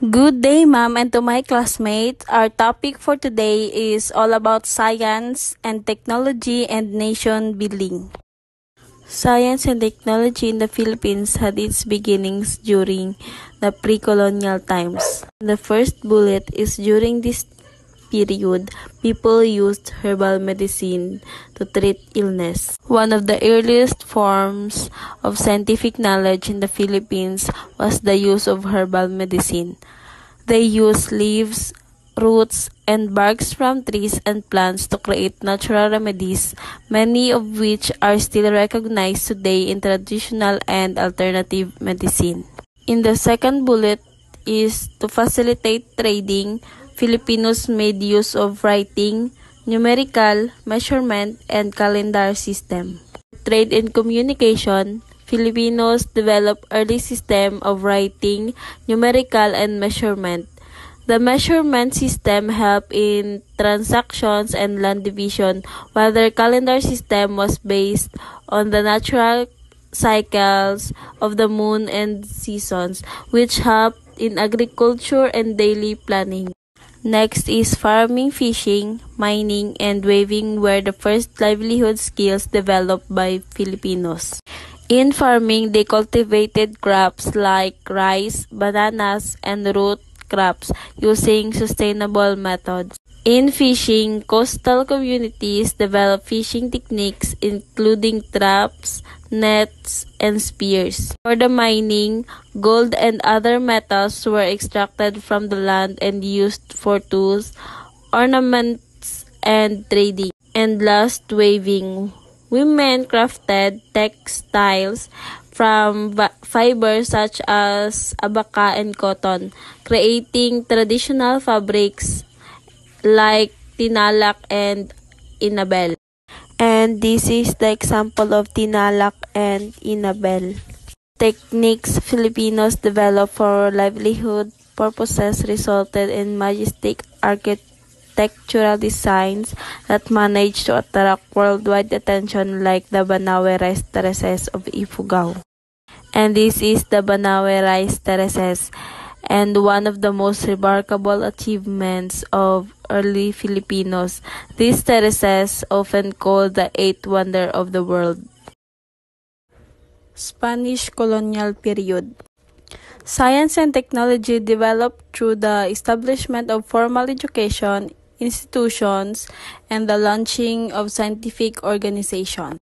Good day, ma'am, and to my classmates. Our topic for today is all about science and technology and nation building. Science and technology in the Philippines had its beginnings during the pre-colonial times. The first bullet is during this period, people used herbal medicine to treat illness. One of the earliest forms of scientific knowledge in the Philippines was the use of herbal medicine. They used leaves, roots, and barks from trees and plants to create natural remedies, many of which are still recognized today in traditional and alternative medicine. In the second bullet is to facilitate trading. Filipinos made use of writing, numerical, measurement, and calendar system. Trade and communication, Filipinos developed early system of writing, numerical, and measurement. The measurement system helped in transactions and land division, while their calendar system was based on the natural cycles of the moon and seasons, which helped in agriculture and daily planning. Next is farming, fishing, mining, and weaving were the first livelihood skills developed by Filipinos. In farming, they cultivated crops like rice, bananas, and root crops using sustainable methods. In fishing, coastal communities developed fishing techniques including traps, nets, and spears. For the mining, gold and other metals were extracted from the land and used for tools, ornaments, and trading. And last, weaving. Women crafted textiles from fibers such as abaca and cotton, creating traditional fabrics like tinalak and inabel. And this is the example of tinalak and inabel. Techniques Filipinos developed for livelihood purposes resulted in majestic architectural designs that managed to attract worldwide attention like the Banawe rice terraces of Ifugao. And this is the Banawe rice terraces, and one of the most remarkable achievements of early Filipinos. These terraces, often called the eighth wonder of the world. Spanish colonial period. Science and technology developed through the establishment of formal education institutions and the launching of scientific organizations.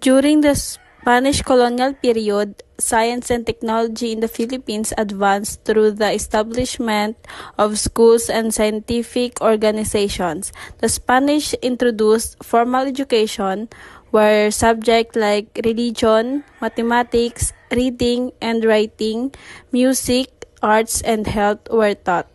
During the Spanish colonial period, science and technology in the Philippines advanced through the establishment of schools and scientific organizations. The Spanish introduced formal education where subjects like religion, mathematics, reading and writing, music, arts, and health were taught.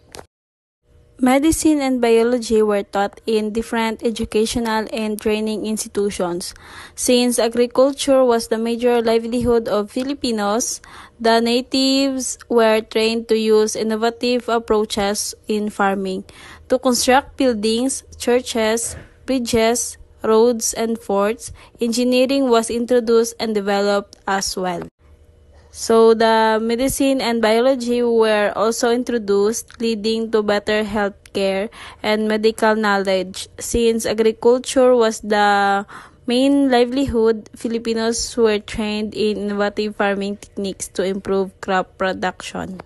Medicine and biology were taught in different educational and training institutions. Since agriculture was the major livelihood of Filipinos, the natives were trained to use innovative approaches in farming, to construct buildings, churches, bridges, roads, and forts. Engineering was introduced and developed as well. So the medicine and biology were also introduced, leading to better healthcare and medical knowledge. Since agriculture was the main livelihood, Filipinos were trained in innovative farming techniques to improve crop production.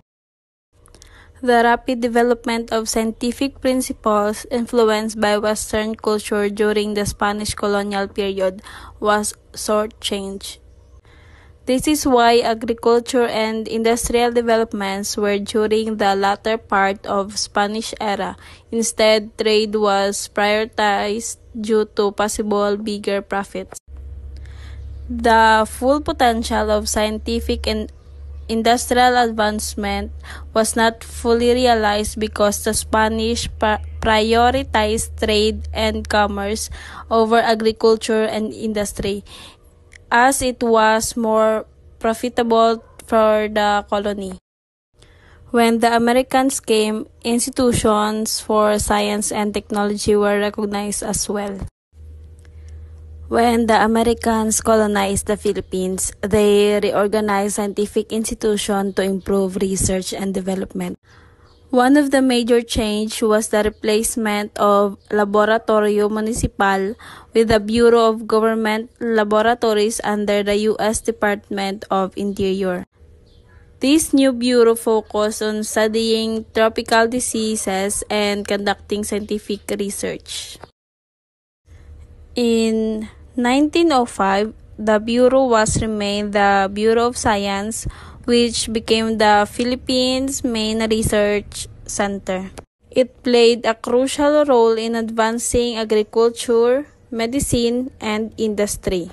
The rapid development of scientific principles influenced by Western culture during the Spanish colonial period was short-changed. This is why agriculture and industrial developments were during the latter part of Spanish era. Instead, trade was prioritized due to possible bigger profits. The full potential of scientific and industrial advancement was not fully realized because the Spanish prioritized trade and commerce over agriculture and industry, as it was more profitable for the colony. When the Americans came, institutions for science and technology were recognized as well. When the Americans colonized the Philippines, they reorganized scientific institutions to improve research and development. One of the major changes was the replacement of Laboratorio Municipal with the Bureau of Government Laboratories under the U.S. Department of Interior. This new bureau focused on studying tropical diseases and conducting scientific research. In 1905, the bureau was renamed the Bureau of Science, which became the Philippines' main research center. It played a crucial role in advancing agriculture, medicine, and industry.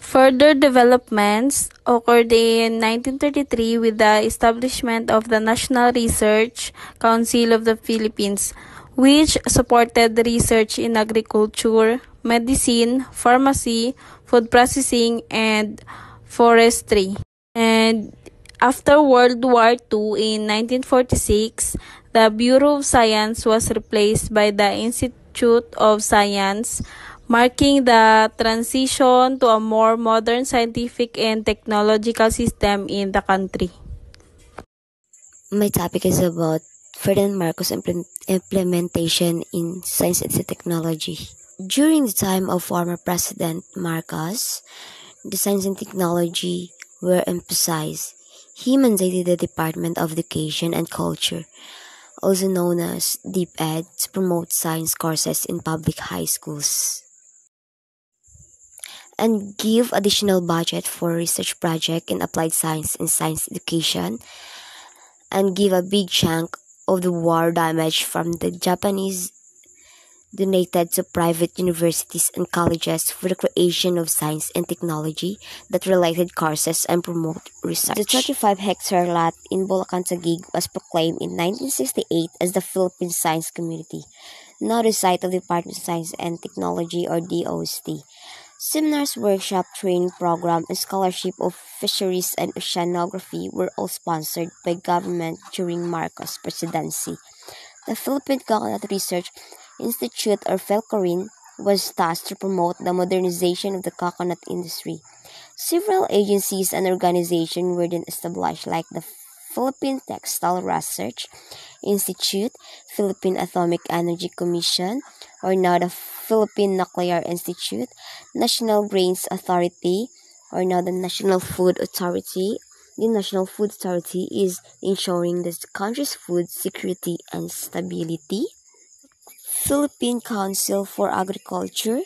Further developments occurred in 1933 with the establishment of the National Research Council of the Philippines, which supported research in agriculture, medicine, pharmacy, food processing, and forestry. And after World War II in 1946, the Bureau of Science was replaced by the Institute of Science, marking the transition to a more modern scientific and technological system in the country. My topic is about Ferdinand Marcos implementation in science and technology. During the time of former President Marcos, the science and technology were emphasized. He mandated the Department of Education and Culture, also known as DepEd, to promote science courses in public high schools and give additional budget for research project in applied science and science education, and give a big chunk of the war damage from the Japanese donated to private universities and colleges for the creation of science and technology that related courses and promote research. The 35-hectare lot in Bulacan, Taguig was proclaimed in 1968 as the Philippine Science Community, now the site of the Department of Science and Technology or DOST. Seminars, workshop, training program, and scholarship of fisheries and oceanography were all sponsored by government during Marcos' presidency. The Philippine Coconut Research Institute or PhilCoRIN was tasked to promote the modernization of the coconut industry. Several agencies and organizations were then established like the Philippine Textile Research Institute, Philippine Atomic Energy Commission, or now the Philippine Nuclear Institute, National Grains Authority, or now the National Food Authority. The National Food Authority is ensuring the country's food security and stability. Philippine Council for Agriculture,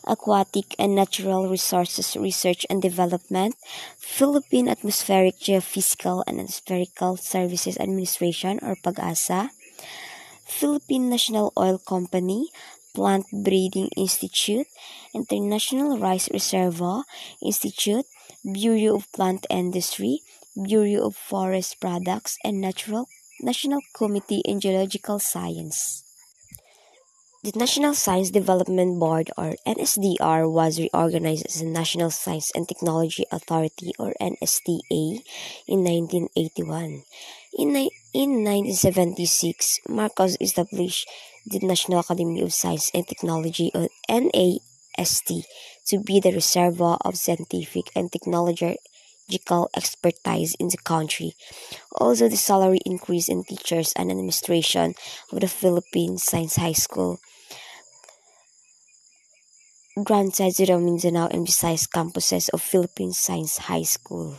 Aquatic and Natural Resources Research and Development, Philippine Atmospheric Geophysical and Atmospherical Services Administration or PAGASA, Philippine National Oil Company, Plant Breeding Institute, International Rice Reservoir Institute, Bureau of Plant Industry, Bureau of Forest Products, and National Committee in Geological Science. The National Science Development Board or NSDR was reorganized as the National Science and Technology Authority or NSTA in 1981. In 1976, Marcos established the National Academy of Science and Technology or NAST to be the reservoir of scientific and technological expertise in the country. Also, the salary increase in teachers and administration of the Philippine Science High School granted to the Mindanao and Visayas campuses of Philippine Science High School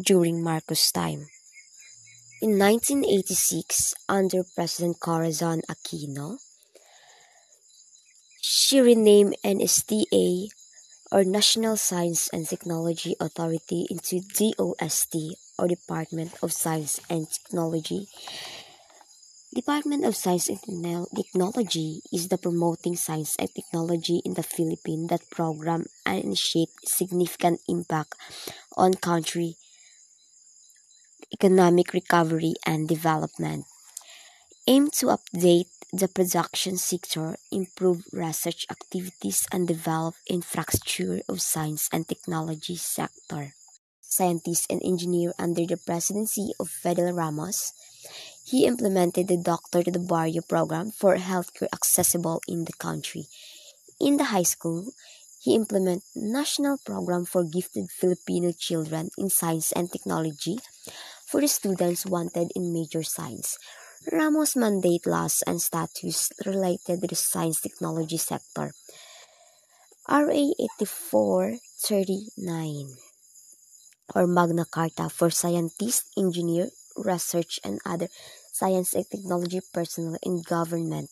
during Marcos' time. In 1986, under President Corazon Aquino, she renamed NSTA or National Science and Technology Authority into DOST or Department of Science and Technology. Department of Science and Technology is the promoting science and technology in the Philippines that program and initiate significant impact on country economic recovery and development. Aim to update the production sector, improve research activities, and develop infrastructure of science and technology sector. Scientist and engineer under the presidency of Fidel Ramos, he implemented the Doctor to the Barrio program for healthcare accessible in the country. In the high school, He implemented national program for gifted Filipino children in science and technology for the students wanted in major science. Ramos mandate laws and statutes related to the science technology sector. RA 8439 or Magna Carta for scientists, engineer, research, and other science and technology personnel in government.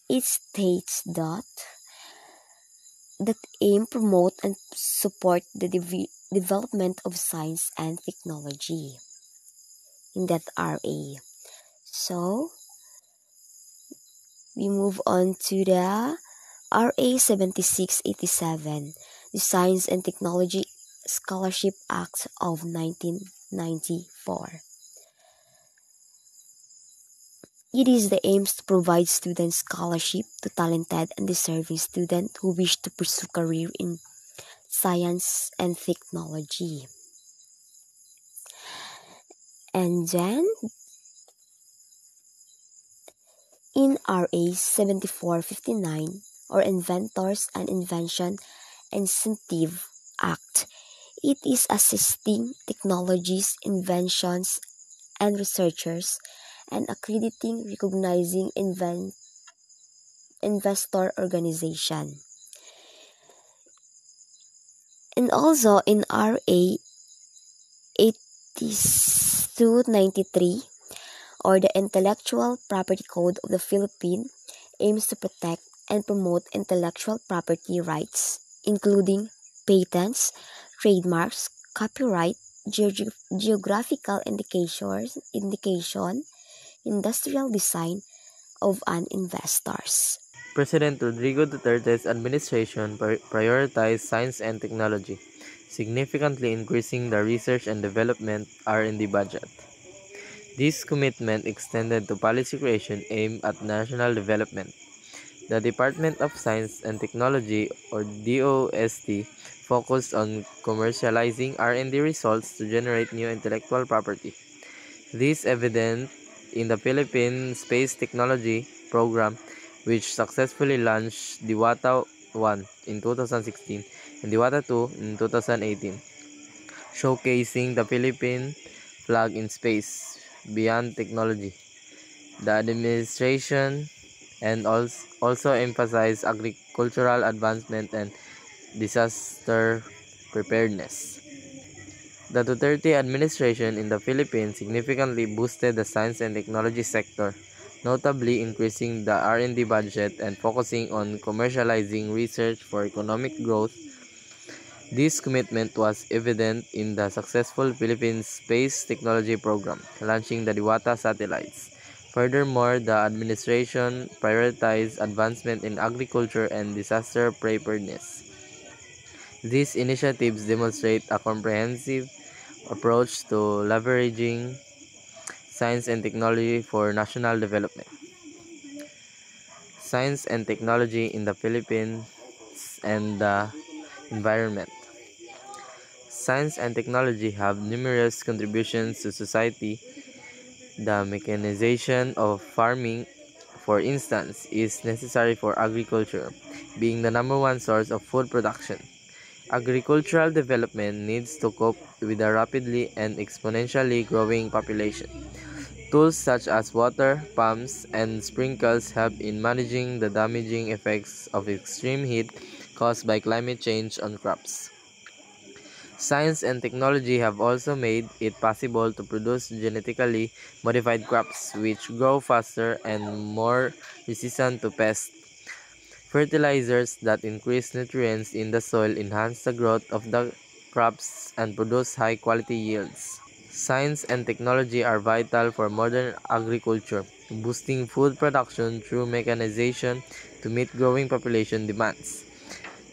It states that aim, promote, and support the development of science and technology in that RA. So, we move on to the RA 7687, the Science and Technology Scholarship Act of 1994. It is the aims to provide student scholarship to talented and deserving students who wish to pursue career in science and technology. And then, in RA 7459, or Inventors and Invention Incentive Act, it is assisting technologies, inventions, and researchers, and accrediting, recognizing investor organization. And also in RA 8293, or the Intellectual Property Code of the Philippines, aims to protect and promote intellectual property rights, including patents, trademarks, copyright, geographical indication, industrial design of an investors. President Rodrigo Duterte's administration prioritized science and technology, significantly increasing the research and development R&D budget. This commitment extended to policy creation aimed at national development. The Department of Science and Technology, or DOST, focused on commercializing R&D results to generate new intellectual property. This evident in the Philippine Space Technology Program, which successfully launched Diwata 1 in 2016 and Diwata 2 in 2018, showcasing the Philippine flag in space beyond technology. The administration and also emphasized agricultural advancement and disaster preparedness. The Duterte administration in the Philippines significantly boosted the science and technology sector, notably increasing the R&D budget and focusing on commercializing research for economic growth. This commitment was evident in the successful Philippine Space Technology Program, launching the Diwata satellites. Furthermore, the administration prioritized advancement in agriculture and disaster preparedness. These initiatives demonstrate a comprehensive approach to leveraging science and technology for national development. Science and technology in the Philippines and the environment. Science and technology have numerous contributions to society. The mechanization of farming, for instance, is necessary for agriculture, being the number one source of food production. Agricultural development needs to cope with a rapidly and exponentially growing population. Tools such as water pumps and sprinkles help in managing the damaging effects of extreme heat caused by climate change on crops. Science and technology have also made it possible to produce genetically modified crops which grow faster and more resistant to pests. Fertilizers that increase nutrients in the soil enhance the growth of the crops and produce high quality yields. Science and technology are vital for modern agriculture, boosting food production through mechanization to meet growing population demands.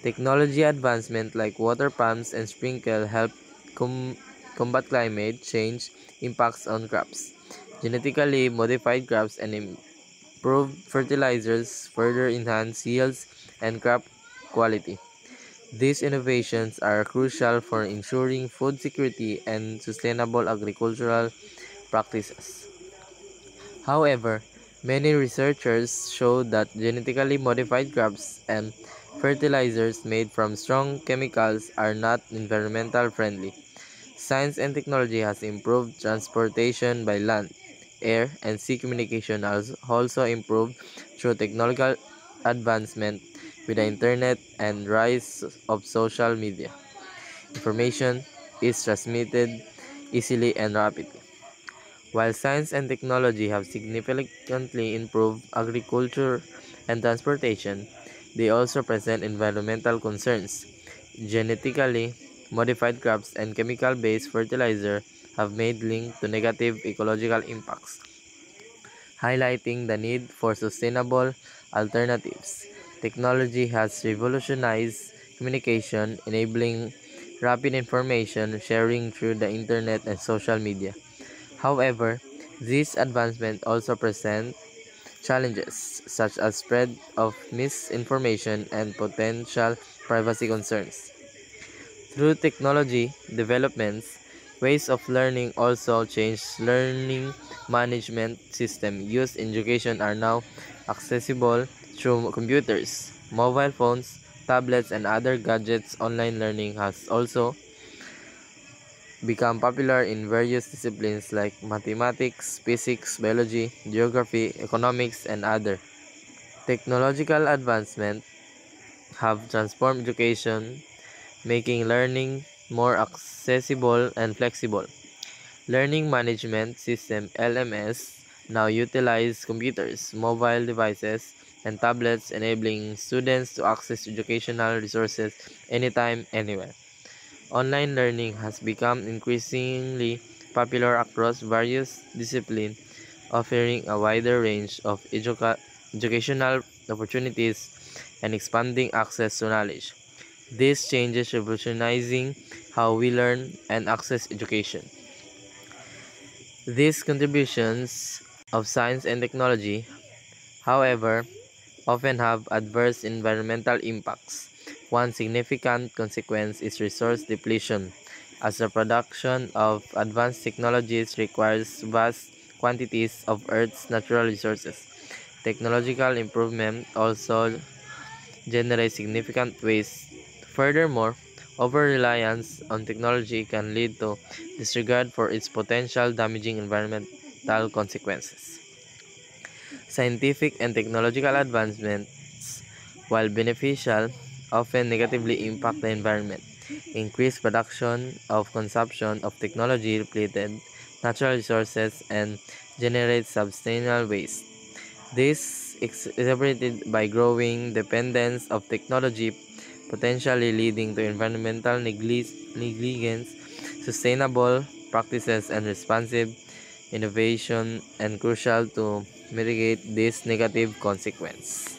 Technology advancement like water pumps and sprinkle help combat climate change impacts on crops. Genetically modified crops and improved fertilizers further enhance yields and crop quality. These innovations are crucial for ensuring food security and sustainable agricultural practices. However, many researchers show that genetically modified crops and fertilizers made from strong chemicals are not environmental friendly. Science and technology has improved transportation by land, air, and sea communication has also improved through technological advancement with the internet and rise of social media. Information is transmitted easily and rapidly. While science and technology have significantly improved agriculture and transportation, they also present environmental concerns. Genetically modified crops and chemical-based fertilizer have made linked to negative ecological impacts, highlighting the need for sustainable alternatives. Technology has revolutionized communication, enabling rapid information sharing through the internet and social media. However, these advancements also present challenges such as spread of misinformation and potential privacy concerns. Through technology developments, ways of learning also change. Learning management system used in education are now accessible through computers, mobile phones, tablets, and other gadgets. Online learning has also become popular in various disciplines like mathematics, physics, biology, geography, economics, and other. Technological advancement have transformed education, making learning more accessible and flexible. Learning management system LMS now utilize computers, mobile devices, and tablets, enabling students to access educational resources anytime, anywhere. Online learning has become increasingly popular across various disciplines, offering a wider range of educational opportunities and expanding access to knowledge. This changes revolutionizing how we learn and access education. These contributions of science and technology, however, often have adverse environmental impacts. One significant consequence is resource depletion, as the production of advanced technologies requires vast quantities of Earth's natural resources. Technological improvement also generates significant waste. Furthermore, over-reliance on technology can lead to disregard for its potential damaging environmental consequences. Scientific and technological advancements, while beneficial, often negatively impact the environment. Increased production of consumption of technology depleted natural resources and generates substantial waste. This is exacerbated by growing dependence of technology, potentially leading to environmental negligence, sustainable practices, and responsive innovation, and crucial to mitigate this negative consequence.